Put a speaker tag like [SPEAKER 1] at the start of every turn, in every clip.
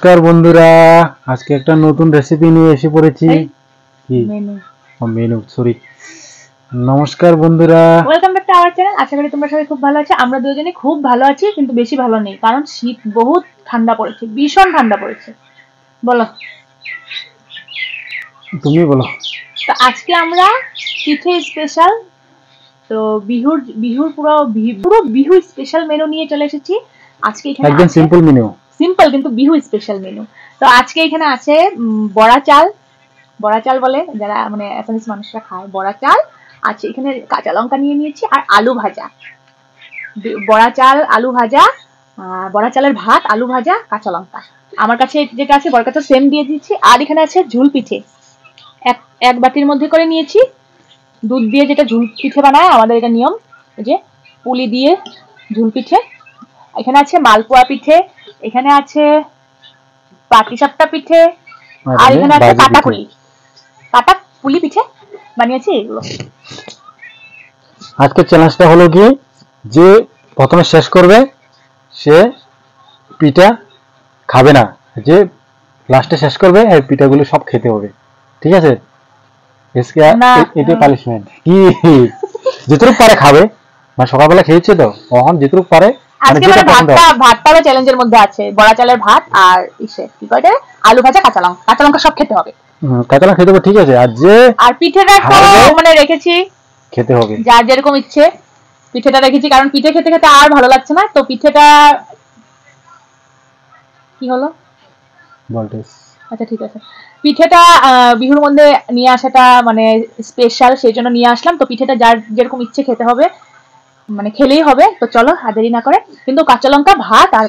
[SPEAKER 1] নমস্কার বন্ধুরা, আজকে একটা নতুন রেসিপি নিয়ে এসে পড়েছি। কি মেনু সরি নমস্কার বন্ধুরা,
[SPEAKER 2] welcome back to our channel. আশা করি তোমরা সবাই খুব ভালো আছো। আমরা দুজনে খুব ভালো আছি, কিন্তু বেশি ভালো নেই, কারণ শীত বহুত ঠান্ডা পড়েছে, ভীষণ ঠান্ডা পড়েছে। বলো,
[SPEAKER 1] তুমি বলো।
[SPEAKER 2] তো আজকে আমরা পিঠে স্পেশাল, তো বিহুর পুরো বিহু স্পেশাল মেনু নিয়ে চলে এসেছি আজকে। এখানে
[SPEAKER 1] একদম সিম্পল মেনু,
[SPEAKER 2] সিম্পল কিন্তু বিহু স্পেশাল মেনু। তো আজকে এখানে আছে বড়া চাল বলে যারা, মানে অ্যাসামিস মানুষরা খায়, বড়া চাল আছে। এখানে কাঁচা লঙ্কা নিয়ে নিয়েছি আর আলু ভাজা, বড়া চাল আলু ভাজা, বড়া চালের ভাত, আলু ভাজা, কাঁচা লঙ্কা। আমার কাছে যেটা আছে বড় কাছে সেম দিয়ে দিচ্ছি। আর এখানে আছে ঝুল পিঠে, এক বাটির মধ্যে করে নিয়েছি। দুধ দিয়ে যেটা ঝুল পিঠে বানায় আমাদের, এটা নিয়ম, যে পুলি দিয়ে ঝুল পিঠে। এখানে আছে মালপোয়া পিঠে, এখানে আছে পাটিসাপটা পিঠে, আর এখানে আছে কাটা পুলি পিঠে বানিয়েছি এগুলো।
[SPEAKER 1] আজকে চ্যালেঞ্জটা হলো কি, যে প্রথমে শেষ করবে সে পিঠা খাবে না, যে লাস্টে শেষ করবে এই পিঠাগুলো সব খেতে হবে, ঠিক আছে? এটা পানিশমেন্ট কি, যেটুকু পারে খাবে, মানে সকালবেলা খেয়েছে তো, এখন যেটুকু পারে।
[SPEAKER 2] আজকে মানে ভাতটা চ্যালেঞ্জের মধ্যে আছে, বড়া চালের ভাত আর কি কয় আলু ভাজা, কাঁচা লঙ্কা সব খেতে হবে।
[SPEAKER 1] কাঁচা লঙ্কা খেতে হবে, ঠিক আছে। আর
[SPEAKER 2] পিঠেটা তো মানে রেখেছি,
[SPEAKER 1] খেতে হবে
[SPEAKER 2] যার যেরকম ইচ্ছে। পিঠেটা রেখেছি কারণ পিঠে খেতে খেতে আর ভালো লাগছে না, তো পিঠেটা কি হলো
[SPEAKER 1] ভোল্টেজ।
[SPEAKER 2] আচ্ছা ঠিক আছে, পিঠেটা বিহুর মধ্যে নিয়ে আসাটা মানে স্পেশাল, সেই জন্য নিয়ে আসলাম। তো পিঠেটা যার যেরকম ইচ্ছে খেতে হবে, মানে খেলেই হবে। তো চলো আর দেরি না করে, কিন্তু কাঁচা লঙ্কা, ভাত আর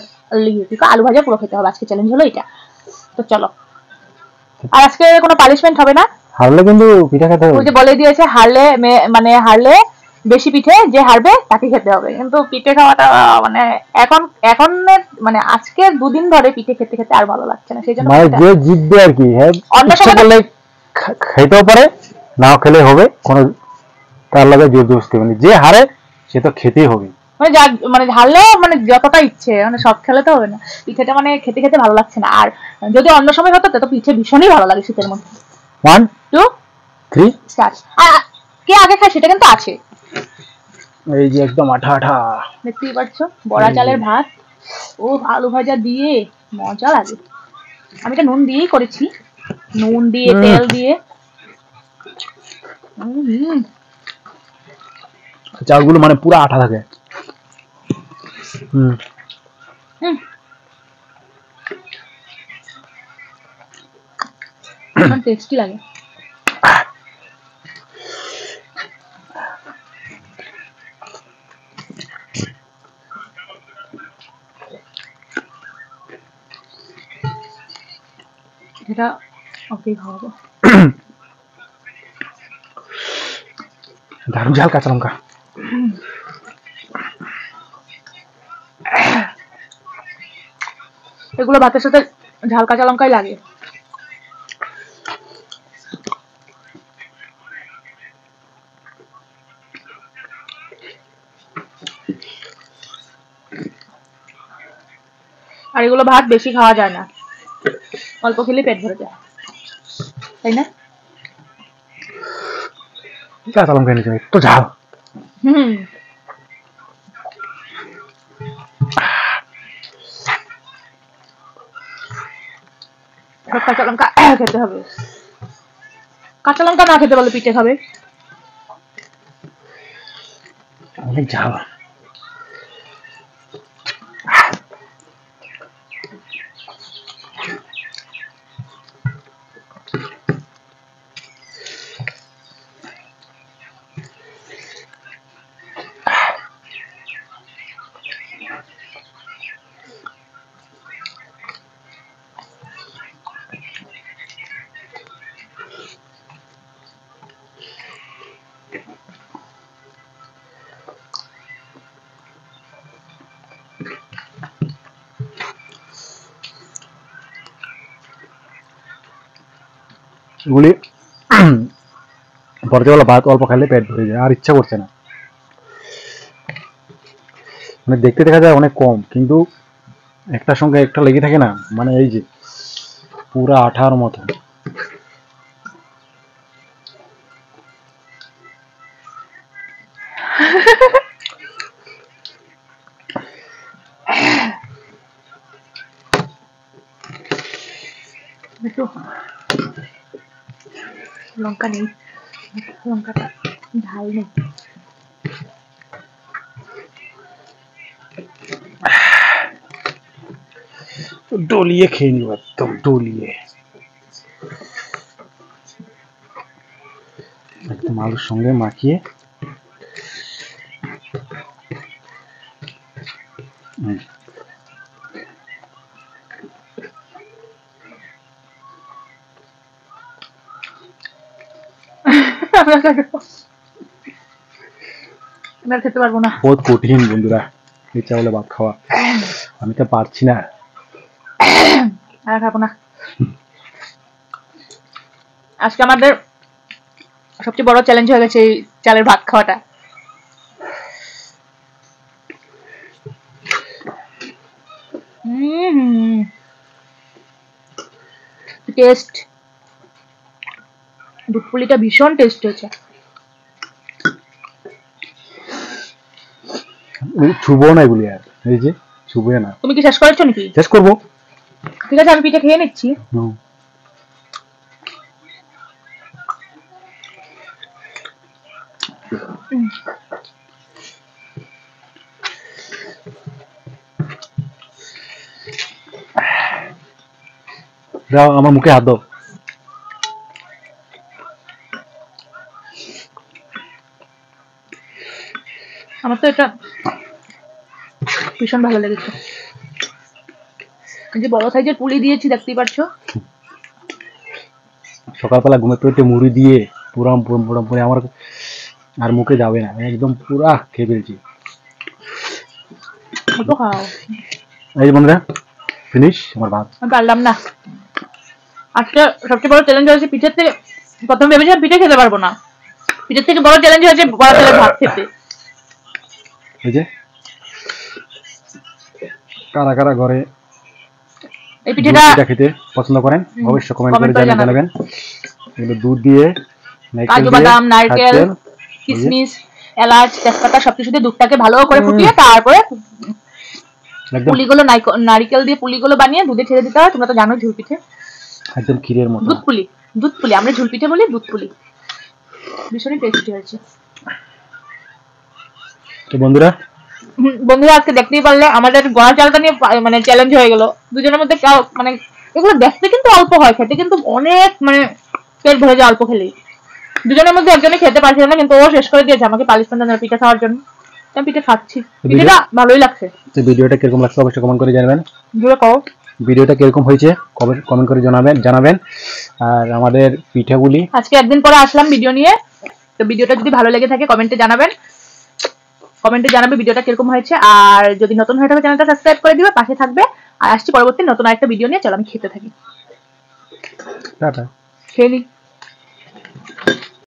[SPEAKER 2] আলু ভাজা পুরো খেতে হবে। আজকে চ্যালেঞ্জ হলো এটা। তো চলো, আর আজকে কোনো পানিশমেন্ট হবে না।
[SPEAKER 1] হারলে কিন্তু পিঠা খেতে হবে,
[SPEAKER 2] ওই যে বলে দিয়েছে, হারলে বেশি পিঠে যে হারবে তাকে খেতে হবে। কিন্তু পিঠে খাওয়াটা মানে এখন মানে আজকের দুদিন ধরে পিঠে খেতে খেতে আর ভালো লাগছে না, সেই জন্য
[SPEAKER 1] মানে যে জিতবে আর কি, হ্যাঁ
[SPEAKER 2] অন্য সময়
[SPEAKER 1] খেতেও পারে, নাও খেলে হবে, কোনো তার লাগে জোর দোস্তি, মানে যে হারে সে তো খেতেই হবে।
[SPEAKER 2] মানে হারলে মানে যতটা ইচ্ছে, মানে সব খেলে তো হবে না। পিঠেটা মানে খেতে খেতে ভালো লাগছে না। আর যদি অন্য সময় হতো তো পিঠে ভীষণই ভালো লাগে শীতের মধ্যে।
[SPEAKER 1] 1 2 3
[SPEAKER 2] স্টার্ট। আর কে আগে খায় সেটা কিন্তু আছে।
[SPEAKER 1] এই যে একদম আঠা আঠা
[SPEAKER 2] দেখতেই পাচ্ছ, বড়া চালের ভাত ও আলু ভাজা দিয়ে মজা লাগে। আমি এটা নুন দিয়েই করেছি, নুন দিয়ে তেল দিয়ে।
[SPEAKER 1] চালগুলো মানে পুরো আঠা থাকে।
[SPEAKER 2] টেস্টি লাগে। এটা ওকে খাওয়াবো।
[SPEAKER 1] দারুণ ঝাল কাঁচা লঙ্কা।
[SPEAKER 2] এগুলো ভাতের সাথে ঝাল কাঁচা লঙ্কাই লাগে। আর এগুলো ভাত বেশি খাওয়া যায় না, অল্প খেলে পেট ভরে যায়, তাই না?
[SPEAKER 1] কাঁচা লঙ্কা এনেছে একটু ঝাল।
[SPEAKER 2] কাঁচা লঙ্কা খেতে হবে, কাঁচা লঙ্কা না খেতে বলে পিঠে খাবে।
[SPEAKER 1] অনেক ঝাল। এগুলি পরতেবেলা ভাত অল্প খাইলে পেট ভরে যায়, আর ইচ্ছা করছে না। মানে দেখতে দেখা যায় অনেক কম, কিন্তু একটার সঙ্গে একটা লেগে থাকে না, মানে এই যে পুরা আঠার মতো।
[SPEAKER 2] লঙ্কা নেই, লঙ্কাটা ঝাল নেই।
[SPEAKER 1] ডলিয়ে খেয়ে নিব, একদম ডলিয়ে, একদম আলুর সঙ্গে মাখিয়ে।
[SPEAKER 2] আমি খেতে পারবো না,
[SPEAKER 1] বহুত কঠিন বন্ধুরা এই চাউলে ভাত খাওয়া, আমি তো পারছি না।
[SPEAKER 2] আর খাবো না। আজকে আমাদের সবচেয়ে বড় চ্যালেঞ্জ হয়ে গেছে এই চালের ভাত খাওয়াটা। টেস্ট, দুধ পুলিটা ভীষণ টেস্ট হয়েছে।
[SPEAKER 1] ছুবো না এগুলি, আর এই যে ছুবো না।
[SPEAKER 2] তুমি কি শেষ করেছো নাকি?
[SPEAKER 1] শেষ করবো।
[SPEAKER 2] ঠিক আছে, আমি পিঠে খেয়ে নিচ্ছি।
[SPEAKER 1] দাও আমার মুখে হাত দাও।
[SPEAKER 2] আমার তো এটা ভীষণ ভালো লেগেছে। যে বড় সাইজের পুলি দিয়েছি, দেখতেই পাচ্ছ।
[SPEAKER 1] সকালবেলা ঘুমে পেটে মুড়ি দিয়ে পুরাম পুরাম পুরে আমার আর মুখে যাবে না, একদম পুরা খেয়ে ফেলছি।
[SPEAKER 2] খাও।
[SPEAKER 1] এই বন্ধুরা ফিনিশ আমার ভাত।
[SPEAKER 2] আমি পারলাম না। আজকে সবচেয়ে বড় চ্যালেঞ্জ হয়েছে পিঠের থেকে, প্রথমে ভেবেছিলাম পিঠে খেতে পারবো না, পিঠের থেকে বড় চ্যালেঞ্জ হয়েছে বড় চালের ভাত খেতে।
[SPEAKER 1] এই যে কারা কারা ঘরে
[SPEAKER 2] এই পিঠেটা
[SPEAKER 1] খেতে পছন্দ করেন অবশ্যই কমেন্ট করে জানাবেন। এগুলো দুধ দিয়ে,
[SPEAKER 2] কাজু বাদাম, নারকেল, কিশমিশ, এলাচ, তেজপাতা সবকিছু দিয়ে দুধটাকে ভালো করে ফুটিয়ে তারপরে পুলিগুলো নারকেল দিয়ে পুলিগুলো বানিয়ে দুধে ছেড়ে দিতে হয়। তোমরা তো জানো ঝুল পিঠে
[SPEAKER 1] একদম ক্ষীরের মতো।
[SPEAKER 2] দুধ পুলি, দুধ পুলি, আমরা ঝুল পিঠে বলি দুধ পুলি। ভীষণই টেস্টি হয়েছে।
[SPEAKER 1] তো বন্ধুরা
[SPEAKER 2] আজকে দেখতেই পারলে আমাদের গোয়া চালটা নিয়ে মানে চ্যালেঞ্জ হয়ে গেল দুজনের মধ্যে। মানে এগুলো দেখতে কিন্তু অল্প হয়, খেতে কিন্তু অনেক, মানে পেট ভরে যায় অল্প খেলেই। দুজনের মধ্যে একজনে খেতে পারছিল না, কিন্তু ও শেষ করে দিয়েছে আমাকে পালিশমেন্ট দেওয়ার পিঠে খাওয়ার জন্য। আমি পিঠে খাচ্ছি, পিঠেটা ভালোই লাগছে।
[SPEAKER 1] তো ভিডিওটা কিরকম লাগছে অবশ্যই কমেন্ট করে জানাবেন।
[SPEAKER 2] ভিডিওটা
[SPEAKER 1] কিরকম হয়েছে কমেন্ট করে জানাবেন। আর আমাদের পিঠাগুলি
[SPEAKER 2] আজকে একদিন পরে আসলাম ভিডিও নিয়ে। তো ভিডিওটা যদি ভালো লেগে থাকে কমেন্টে জানাবে ভিডিওটা কিরকম হয়েছে। আর যদি নতুন হয়ে থাকে চ্যানেলটা সাবস্ক্রাইব করে দিবে, পাশে থাকবে। আর আসছি পরবর্তী নতুন আরেকটা ভিডিও নিয়ে। চলো আমি খেতে থাকি।
[SPEAKER 1] টাটা।
[SPEAKER 2] খেয়ে নি।